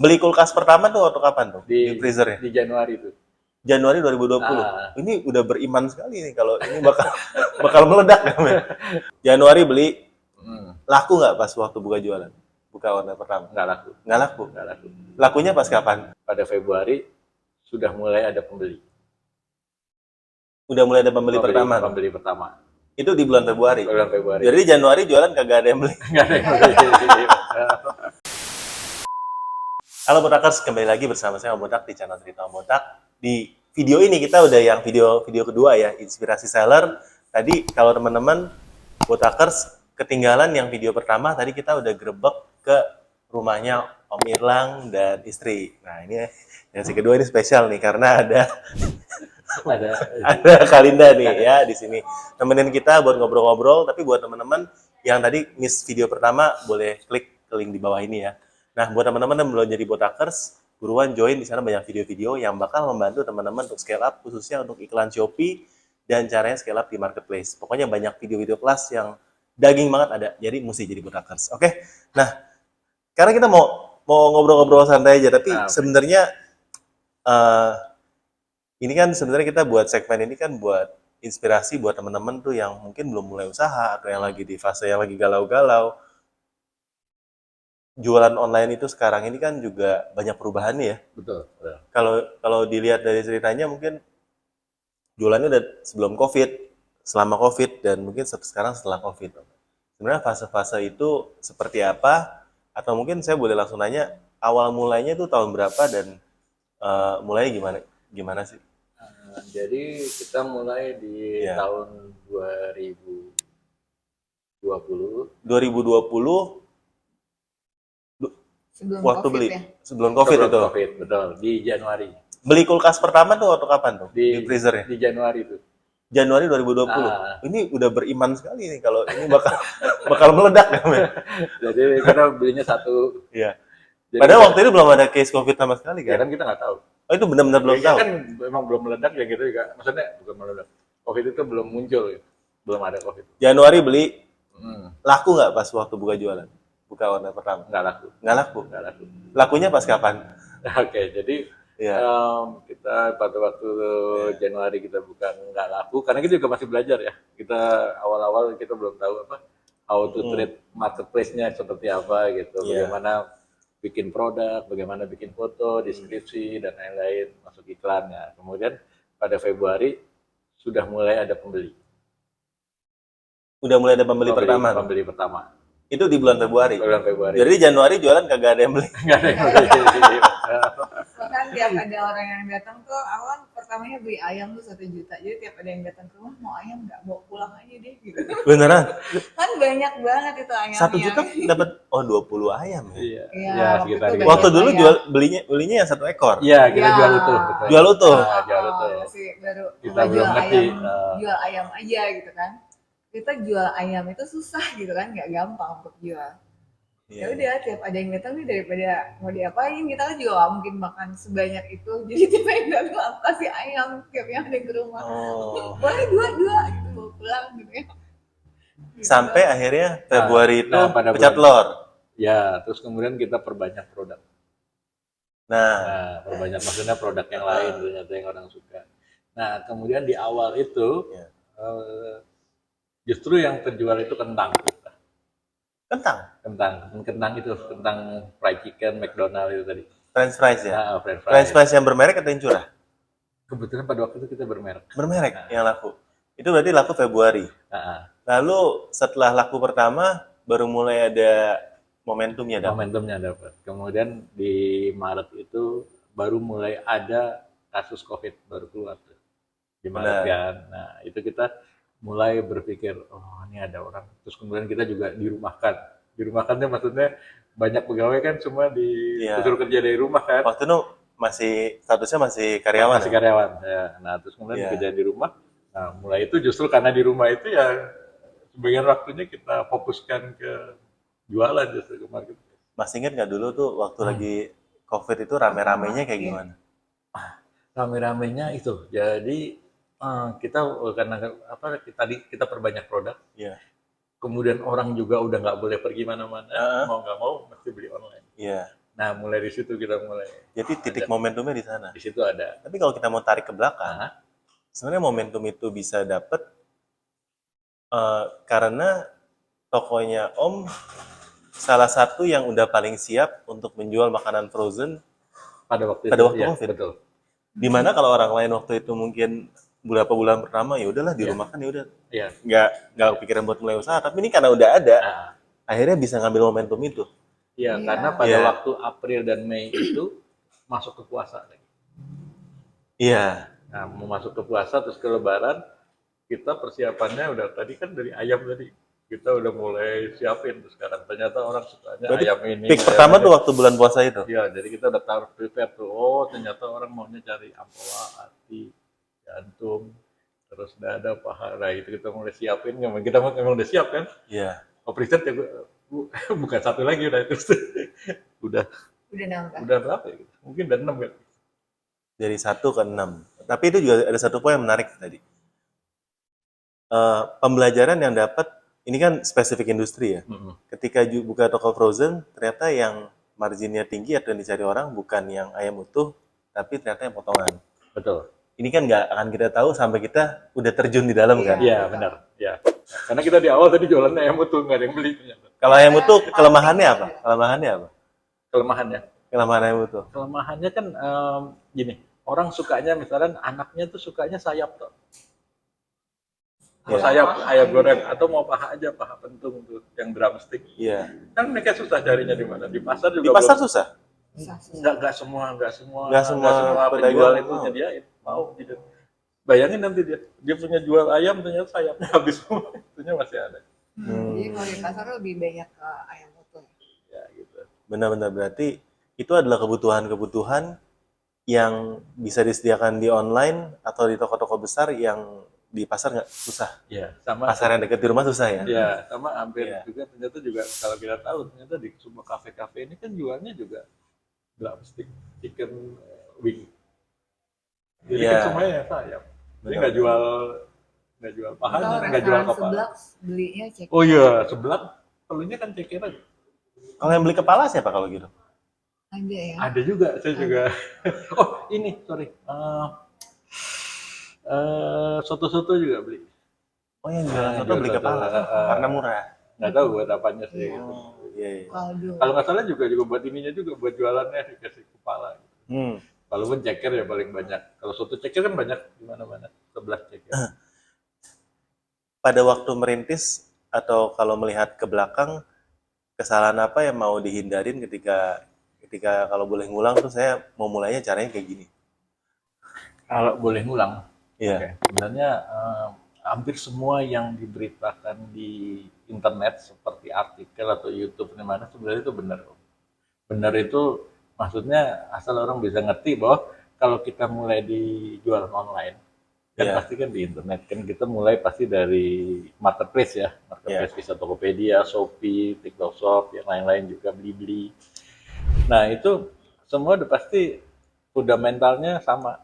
Beli kulkas pertama tuh waktu kapan tuh? Di freezernya? Di Januari tuh. Januari 2020. Ini udah beriman sekali nih kalau ini bakal meledak namanya. Januari beli, laku nggak pas waktu buka jualan? Buka online pertama? Nggak laku. Nggak laku? Nggak laku. Lakunya pas kapan? Pada Februari sudah mulai ada pembeli. Udah mulai ada pembeli pertama? Pembeli pertama. Itu di bulan Februari? Bulan Februari. Jadi Januari jualan kagak ada yang beli? Nggak ada yang beli. Halo Botakers, kembali lagi bersama saya Om Botak di channel Cerita Om Botak. Di video ini kita udah yang video kedua ya, inspirasi seller. Tadi kalau teman-teman Botakers ketinggalan yang video pertama, tadi kita udah grebek ke rumahnya Om Irlang dan istri. Nah ini yang kedua ini spesial nih karena ada Kalinda nih ya di sini temenin kita buat ngobrol-ngobrol. Tapi buat teman-teman yang tadi miss video pertama, boleh klik ke link di bawah ini ya. Nah, buat teman-teman yang belum jadi Botakers, buruan join di sana, banyak video-video yang bakal membantu teman-teman untuk scale up, khususnya untuk iklan Shopee dan caranya scale up di marketplace. Pokoknya banyak video-video kelas yang daging banget ada, jadi mesti jadi Botakers. Oke? Nah, karena kita mau ngobrol-ngobrol santai aja, tapi sebenarnya ini kan sebenarnya kita buat segmen ini kan buat inspirasi buat teman-teman tuh yang mungkin belum mulai usaha atau yang lagi di fase yang lagi galau-galau. Jualan online itu sekarang ini kan juga banyak perubahan ya. Betul. Kalau dilihat dari ceritanya mungkin jualannya udah sebelum COVID, selama COVID, dan mungkin sekarang setelah COVID. Sebenarnya fase-fase itu seperti apa? Atau mungkin saya boleh langsung nanya, awal mulainya itu tahun berapa dan mulainya gimana sih? Jadi kita mulai di tahun 2020. 2020 sebelum waktu COVID beli ya? sebelum COVID itu. COVID, betul, di Januari. Beli kulkas pertama tuh waktu kapan tuh? Di freezernya? Di Januari tuh. Januari 2020. Ini udah beriman sekali nih kalau ini bakal meledak namanya. Jadi karena belinya satu. Iya. Padahal waktu itu belum ada case COVID sama sekali kan? Ya kan kita nggak tahu. Oh, itu benar-benar belum tahu. Kan memang belum meledak ya gitu juga. Maksudnya bukan meledak. COVID itu belum muncul gitu. Belum ada COVID. Januari beli, laku nggak pas waktu buka jualan? Buka online pertama? Nggak laku. Nggak laku? Nggak laku. Lakunya pas kapan? Oke, jadi kita pada waktu Januari kita buka nggak laku, karena kita juga masih belajar ya. Kita awal-awal kita belum tahu apa how to treat marketplace-nya seperti apa gitu. Bagaimana bikin produk, bagaimana bikin foto, deskripsi dan lain-lain, masuk iklannya. Kemudian pada Februari sudah mulai ada pembeli. Udah mulai ada pembeli pertama? Pembeli pertama. Itu di bulan Februari? Bulan Februari. Jadi Januari jualan kagak ada yang beli? Nggak ada yang beli. Bahkan tiap ada orang yang datang tuh, awal pertamanya beli ayam tuh 1 juta. Jadi tiap ada yang datang ke rumah, mau ayam nggak? Bawa pulang aja deh gitu. Beneran? Kan banyak banget itu ayamnya. 1 juta dapat 20 ayam ya? Iya. Ya, sekitar itu gitu. Waktu dulu belinya yang 1 ekor? Iya, kita jual utuh. Betul. Jual utuh? Jual utuh. Masih baru Kita belum jual ngerti. ayam, jual ayam aja gitu kan. Kita jual ayam itu susah gitu kan, nggak gampang untuk jual. Ya udah, tiap ada yang datang nih, daripada mau diapain, kita kan juga nggak mungkin makan sebanyak itu. Jadi tiap yang datang aku kasih ayam tiap yang ada ke rumah. Boleh dua gitu, bawa pulang gitu ya. Sampai akhirnya Februari itu pada pecah telur. Ya, terus kemudian kita perbanyak produk. Nah, perbanyak maksudnya produk yang lain ternyata yang orang suka. Nah, kemudian di awal itu justru yang terjual itu kentang. Kentang itu, kentang fried chicken, McDonald itu tadi. French fries ya? French French fries yang bermerek atau yang curah? Kebetulan pada waktu itu kita bermerek. Bermerek yang laku. Itu berarti laku Februari. Lalu setelah laku pertama, baru mulai ada momentumnya dapat. Momentumnya dapat. Kemudian di Maret itu baru mulai ada kasus COVID baru keluar tuh. Di Maret kan. Nah, itu kita mulai berpikir, oh ini ada orang. Terus kemudian kita juga dirumahkan. Dirumahkannya maksudnya banyak pegawai kan cuma disuruh kerja dari rumah kan. Waktu itu statusnya masih karyawan. Masih karyawan. Ya. Nah, terus kemudian kerja di rumah. Nah, mulai itu justru karena di rumah itu ya sebagian waktunya kita fokuskan ke jualan justru ke market. Mas ingat nggak dulu tuh waktu lagi COVID itu rame-ramenya kayak gimana? Rame-ramenya itu. Jadi kita karena kita perbanyak produk. Kemudian orang juga udah nggak boleh pergi mana-mana, mau nggak mau mesti beli online. Nah, mulai di situ kita mulai. Jadi titik momentumnya di sana. Di situ ada. Tapi kalau kita mau tarik ke belakang, Nah, sebenarnya momentum itu bisa dapet karena tokonya Om salah satu yang udah paling siap untuk menjual makanan frozen pada waktu pada itu, waktu iya, COVID. betul. Dimana kalau orang lain waktu itu mungkin beberapa bulan pertama ya udahlah di Iya. rumah kan ya udah Iya. nggak kepikiran buat mulai usaha. Tapi ini karena udah ada, Nah, akhirnya bisa ngambil momentum itu. iya, Iya. karena pada Iya. waktu April dan Mei itu masuk ke puasa lagi. Iya, Nah, mau masuk ke puasa terus ke Lebaran, kita persiapannya udah tadi kan dari ayam tadi. Kita udah mulai siapin tuh sekarang. Ternyata orang sukanya berarti ayam ini. peak ayam pertama ini. tuh waktu bulan puasa itu. Iya, jadi kita udah taruh prepare tuh. Oh, ternyata orang maunya cari ampela, hati, jantung, terus dada, paha. Nah, itu kita mulai siapin. Kita memang udah siap kan? Iya. Oh, preset ya, bukan satu lagi udah itu. udah Udah nambah. udah berapa ya? Mungkin udah 6 kan? Dari 1 ke 6. Tapi itu juga ada satu poin yang menarik tadi. Pembelajaran yang dapat, ini kan spesifik industri ya. Mm-mm. Ketika buka toko frozen, ternyata yang marginnya tinggi atau yang dicari orang bukan yang ayam utuh, tapi ternyata yang potongan. Betul. Ini kan nggak akan kita tahu sampai kita udah terjun di dalam kan. Iya, benar. Ya. Karena kita di awal tadi jualannya ayam utuh, nggak ada yang beli ternyata. Kalau ayam utuh kelemahannya apa? Kelemahannya apa? Kelemahannya. Kelemahan ayam utuh. Kelemahannya kan gini, orang sukanya misalnya anaknya tuh sukanya sayap tuh. Mau Iya. sayap ayam goreng atau mau paha aja, paha pentung tuh yang drumstick. Iya. Kan mereka susah carinya di mana? Di pasar juga Di pasar belum. susah. Nggak semua Nggak semua pedagang penjual itu mau. nyediain. Mau gitu. Bayangin nanti dia punya jual ayam ternyata sayapnya habis semua. Itunya masih ada. Jadi kalau di pasar lebih banyak ke ayam utuh. Ya gitu. Benar-benar berarti itu adalah kebutuhan-kebutuhan yang bisa disediakan di online atau di toko-toko besar yang di pasar nggak susah. Ya, sama Pasar yang dekat di rumah susah ya. ya, sama hampir Iya. juga ternyata juga kalau kita tahu ternyata di semua kafe-kafe ini kan jualnya juga drumstick chicken wing. Jadi Iya. kan semuanya sayap. Jadi Benar. nggak jual pahanya, Kalau nggak jual restoran kepala. sebelah belinya cek. Oh iya, sebelah pelunya kan ceker aja. Kalau yang beli kepala siapa kalau gitu? Ada ya. Ada juga, saya juga. Oh ini, sorry. Soto-soto juga beli. Oh yang jualan soto jual beli soto. kepala karena murah. Nggak tahu buat apanya sih. Gitu. Oh iya. Iya. Kaldu. Kalau nggak salah juga buat ininya juga buat jualannya dikasih kepala. Hmm. Walaupun ceker ya paling banyak. Kalau soto ceker kan banyak di mana-mana. 11 ceker. Pada waktu merintis atau kalau melihat ke belakang, kesalahan apa yang mau dihindarin ketika kalau boleh ngulang tuh saya mau mulainya caranya kayak gini. Kalau boleh ngulang, Iya. oke. Sebenarnya hampir semua yang diberitakan di internet seperti artikel atau YouTube di mana sebenarnya itu benar. Benar itu maksudnya asal orang bisa ngerti bahwa kalau kita mulai dijual online kan Iya. pasti kan di internet kan kita mulai pasti dari marketplace ya, marketplace bisa Tokopedia, Shopee, TikTok Shop, yang lain-lain juga Blibli. Nah itu semua udah pasti fundamentalnya sama.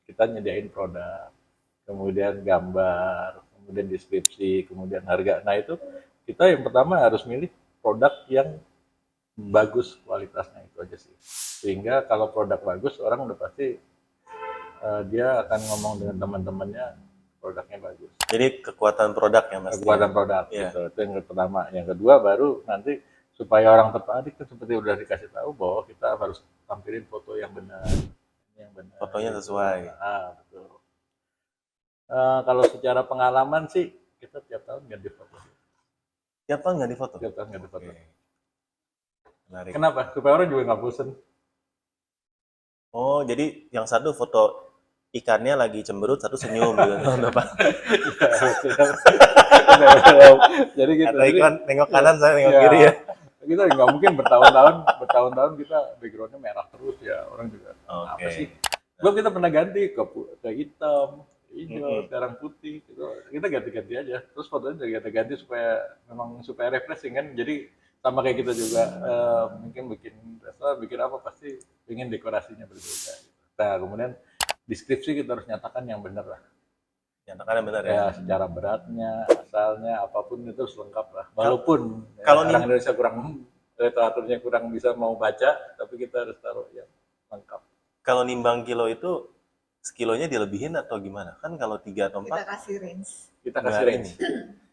Kita nyediain produk, kemudian gambar, kemudian deskripsi, kemudian harga. Nah itu kita yang pertama harus milih produk yang bagus kualitasnya itu aja sih. Sehingga kalau produk bagus orang udah pasti dia akan ngomong dengan teman-temannya produknya bagus. Jadi kekuatan produk ya mas. Kekuatan produk Iya. gitu. Itu yang pertama. Yang kedua baru nanti supaya orang tertarik kan seperti udah dikasih tahu bahwa kita harus tampilin foto yang benar. Yang benar. Fotonya sesuai. Betul. Kalau secara pengalaman sih kita tiap tahun ganti foto. Tiap tahun nggak difoto? Tiap tahun ganti foto. Oke. Menarik. Kenapa? Supaya orang juga nggak bosen. Oh jadi yang satu foto ikannya lagi cemberut, satu senyum gitu. Apa? Jadi gitu. Atau Jadi, iklan nengok kanan saya nengok ya, kiri ya. kita nggak mungkin bertahun-tahun kita backgroundnya merah terus ya orang juga apa Oke. sih? Belum kita pernah ganti ke hitam, hijau, Mm-mm. sekarang putih gitu. Kita ganti-ganti aja. Terus fotonya juga ganti-ganti supaya refreshing kan. Jadi sama kayak kita juga mungkin bikin restoran, bikin apa pasti ingin dekorasinya berbeda. Gitu. Nah kemudian deskripsi kita harus nyatakan yang benar lah. Nyatakan benar ya. Ya secara beratnya, asalnya, apapun itu harus lengkap lah. Walaupun kalau orang Indonesia kurang literaturnya kurang bisa mau baca, tapi kita harus taruh yang lengkap. Kalau nimbang kilo itu sekilonya dilebihin atau gimana? Kan kalau 3 atau Kita 4 kasih range. Kita kasih nggak range. ini.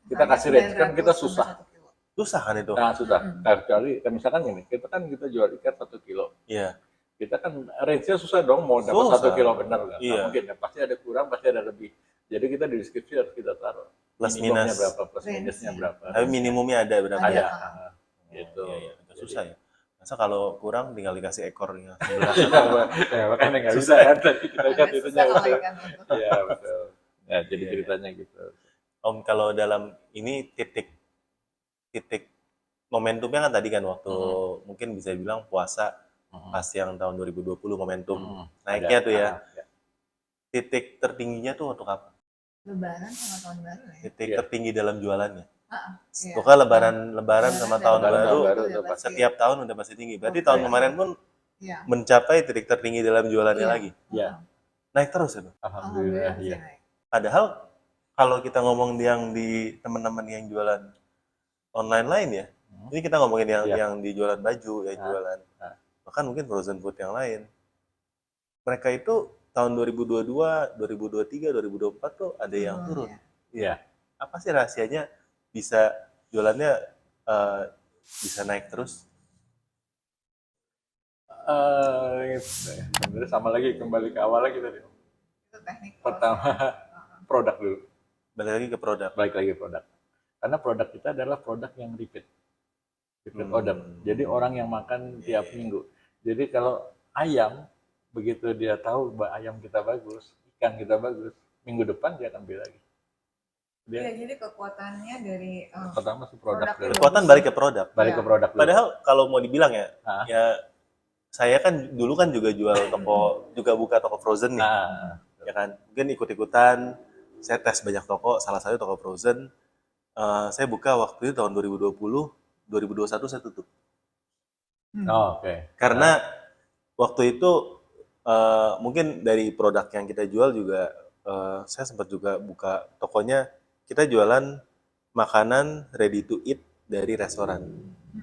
Kita kasih range kan kita 900 susah. sampai 1 kilo. Susah kan itu? Nah, susah. Nah, kecuali misalkan gini, kita jual ikan 1 kilo. Iya. Kita kan range-nya susah dong mau dapat Susah. 1 kilo benar nggak? Iya. Nggak mungkin ya, pasti ada kurang, pasti ada lebih. Jadi kita di deskripsi harus kita taruh. Plus Minimumnya minus. berapa, plus Range-nya. minusnya berapa. Tapi minimumnya ada berapa? Ada. Ada. Ah. Gitu. Iya, iya. Agak susah ya. Masa kalau kurang tinggal dikasih ekornya sebelah. Ya, makanya nggak bisa kan tadi kita lihat Agak itunya. susah kalau ikan itu. Iya, betul. Ya, jadi Iya, ceritanya gitu. Om, kalau dalam ini titik momentumnya kan tadi kan waktu mungkin bisa dibilang puasa pas yang tahun 2020 momentum naiknya Ada. tuh ya. Ya. Titik tertingginya tuh untuk apa? Lebaran sama tahun baru ya. Titik Iya. tertinggi dalam jualannya. Iya. Pokoknya lebaran sama tahun Lebaran, baru, tahun baru udah udah pasti. setiap tahun udah pasti tinggi. Berarti Oke. tahun kemarin pun Iya. mencapai titik tertinggi dalam jualannya Iya. lagi. Iya. Naik terus itu. Alhamdulillah, masih iya. naik. Padahal kalau kita ngomong yang di teman-teman yang jualan online lain ya, ini kita ngomongin yang Iya. yang di jualan baju, yang Ah. jualan, Ah. bahkan mungkin frozen food yang lain. Mereka itu tahun 2022, 2023, 2024 tuh ada yang turun. Iya. Iya. Apa sih rahasianya bisa jualannya bisa naik terus? Sebenarnya sama lagi kembali ke awal lagi tadi. Itu teknik. Pertama produk dulu, Balik lagi ke produk. balik lagi produk. Karena produk kita adalah produk yang repeat order. Jadi orang yang makan tiap minggu. Jadi kalau ayam begitu dia tahu bahwa ayam kita bagus, ikan kita bagus, minggu depan dia akan beli lagi. Iya, Dia jadi kekuatannya dari pertama sih produk Produk dulu. Kekuatan balik ke produk. Balik ke Iya. produk dulu. Padahal kalau mau dibilang ya, Ah. ya saya kan dulu kan juga jual toko, juga buka toko frozen nih, Nah, ya kan. Mungkin ikut-ikutan, saya tes banyak toko, salah satu toko frozen. Saya buka waktu itu tahun 2020, 2021 saya tutup. oke. Karena waktu itu mungkin dari produk yang kita jual juga, saya sempat juga buka tokonya, kita jualan makanan ready to eat dari restoran.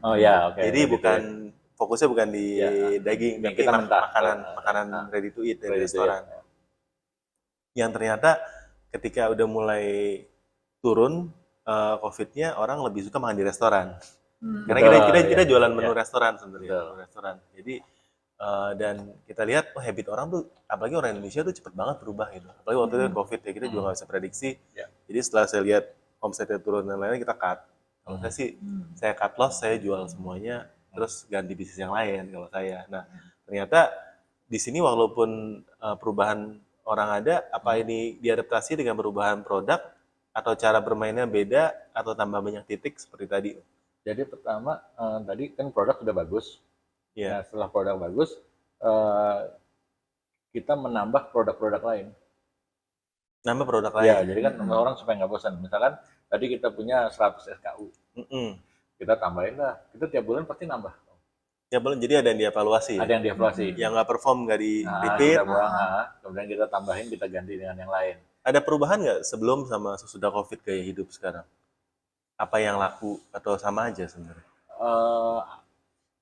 Oh ya, oke. Jadi bukan fokusnya bukan di Ya. daging, Yang tapi kita mentah. makanan ready to eat dari Ready to eat. restoran. Yang ternyata ketika udah mulai turun COVID-nya, orang lebih suka makan di restoran. Karena Betul, kita iya. jualan menu Iya. restoran sebenarnya, Betul. menu restoran. Jadi dan kita lihat habit orang tuh, apalagi orang Indonesia tuh cepet banget berubah gitu. Apalagi waktu itu COVID ya, kita juga nggak bisa prediksi. Ya. Jadi setelah saya lihat omsetnya turun dan lain-lain, kita cut. Kalau saya sih, saya cut loss, saya jual semuanya, terus ganti bisnis yang lain kalau saya. Nah, ternyata di sini walaupun perubahan orang ada, apa ini diadaptasi dengan perubahan produk atau cara bermainnya beda atau tambah banyak titik seperti tadi? Jadi pertama tadi kan produk sudah bagus. Iya. Nah, setelah produk bagus, kita menambah produk-produk lain. Nambah produk Ya, lain. jadi kan orang supaya nggak bosan. Misalkan tadi kita punya 100 SKU, Mm-mm. kita tambahin lah. Kita tiap bulan pasti nambah. Ya belum, jadi ada yang dievaluasi. Ada yang dievaluasi. Yang nggak perform nggak di Nah, repeat. kita buang, kemudian kita tambahin, kita ganti dengan yang lain. Ada perubahan nggak sebelum sama sesudah COVID gaya hidup sekarang? Apa yang laku atau sama aja sebenarnya?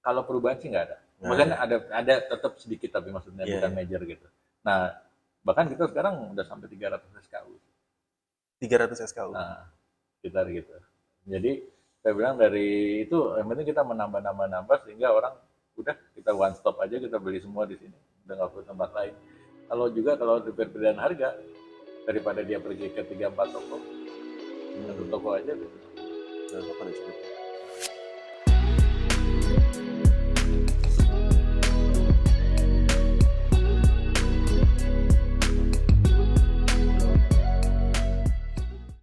Kalau perubahan sih nggak ada. Nggak Maksudnya ada tetap sedikit tapi maksudnya Iya, bukan iya. major gitu. Nah, bahkan kita sekarang udah sampai 300 SKU. 300 SKU. Nah, sekitar gitu. Jadi saya bilang dari itu yang penting kita menambah sehingga orang udah kita one stop aja, kita beli semua di sini, udah nggak perlu tempat lain. Kalau di perbedaan harga daripada dia pergi ke 3-4 toko, satu toko aja gitu. Nah, apa ada cerita?